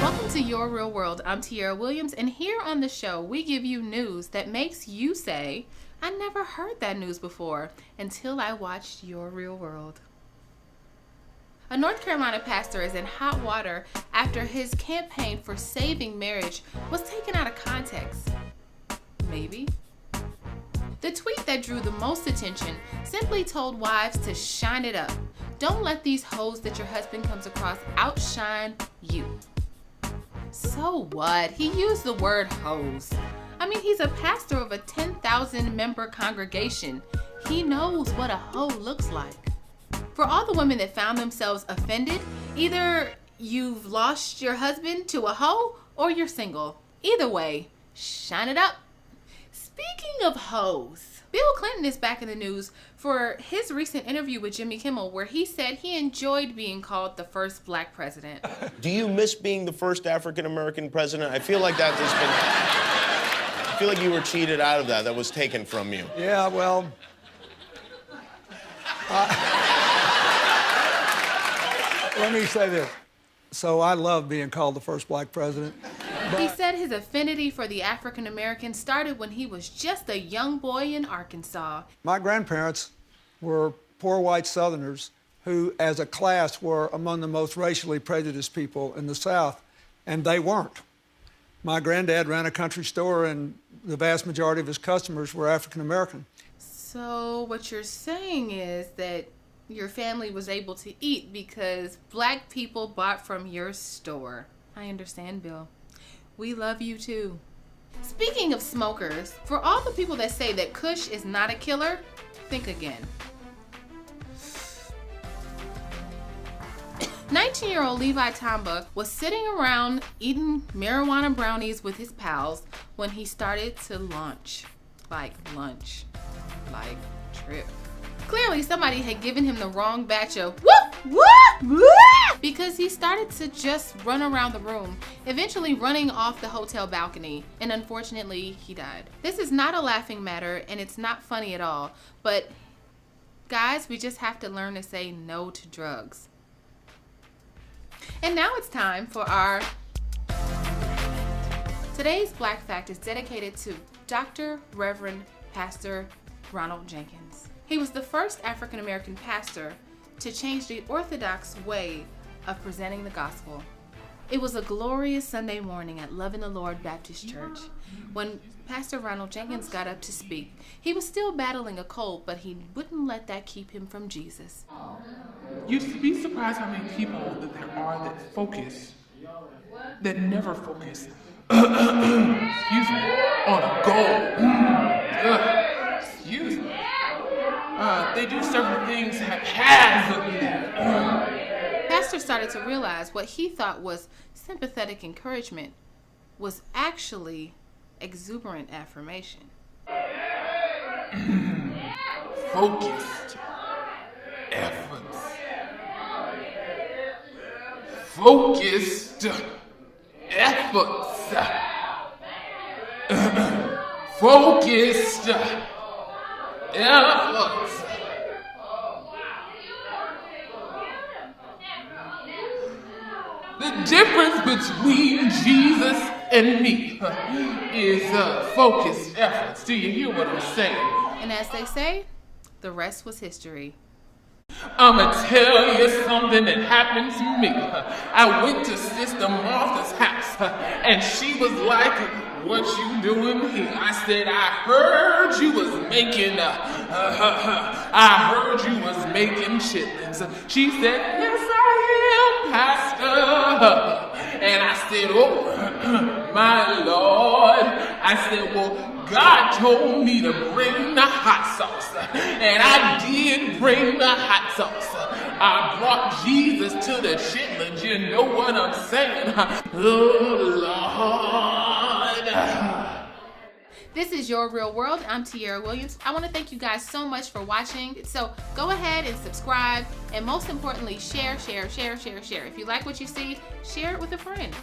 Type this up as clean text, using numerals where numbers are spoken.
Welcome to Your Real World. I'm Tiara Williams, and here on the show, we give you news that makes you say, I never heard that news before until I watched Your Real World. A North Carolina pastor is in hot water after his campaign for saving marriage was taken out of context. Maybe. The tweet that drew the most attention simply told wives to shine it up. Don't let these hoes that your husband comes across outshine you. So what? He used the word hoes. I mean, he's a pastor of a 10,000 member congregation. He knows what a hoe looks like. For all the women that found themselves offended, either you've lost your husband to a hoe or you're single. Either way, shine it up. Speaking of hoes, Bill Clinton is back in the news for his recent interview with Jimmy Kimmel, where he said he enjoyed being called the first black president. Do you miss being the first African-American president? I feel like that has been... I feel like you were cheated out of that. That was taken from you. Yeah, well... let me say this. So I love being called the first black president. He said his affinity for the African Americans started when he was just a young boy in Arkansas. My grandparents were poor white Southerners who, as a class, were among the most racially prejudiced people in the South, and they weren't. My granddad ran a country store, and the vast majority of his customers were African American. So what you're saying is that your family was able to eat because black people bought from your store. I understand, Bill. We love you too. Speaking of smokers, for all the people that say that Kush is not a killer, think again. 19-year-old Levi Tamba was sitting around eating marijuana brownies with his pals when he started to launch. Like lunch. Like trip. Clearly somebody had given him the wrong batch of whoop, whoop, whoop, because he started to just run around the room, eventually running off the hotel balcony, and unfortunately he died. This is not a laughing matter and it's not funny at all, but guys, we just have to learn to say no to drugs. And now it's time for our... Today's Black Fact is dedicated to Dr. Reverend Pastor Ronald Jenkins. He was the first African-American pastor to change the orthodox way of presenting the gospel. It was a glorious Sunday morning at Love in the Lord Baptist Church when Pastor Ronald Jenkins got up to speak. He was still battling a cold, but he wouldn't let that keep him from Jesus. You'd be surprised how many people that there are that focus, that never focus, excuse me, on a goal. Excuse me. They do certain things haphazardly. Pastor started to realize what he thought was sympathetic encouragement was actually exuberant affirmation. Focused efforts. Focused efforts. Focused efforts. The difference between Jesus and me is focused efforts. Do you hear what I'm saying? And as they say, the rest was history. I'ma tell you something that happened to me. I went to Sister Martha's house, and she was like, "What you doing here?" I said, "I heard you was making chitlins." She said, "Yes, I am, Pastor." And I said, "Oh, my Lord." I said, "Well, God told me to bring the hot sauce, and I did bring the hot sauce. I brought Jesus to the chitlins, you know what I'm saying? Oh, Lord." This is Your Real World. I'm Tiara Williams. I want to thank you guys so much for watching. So go ahead and subscribe, and most importantly, share. If you like what you see, share it with a friend.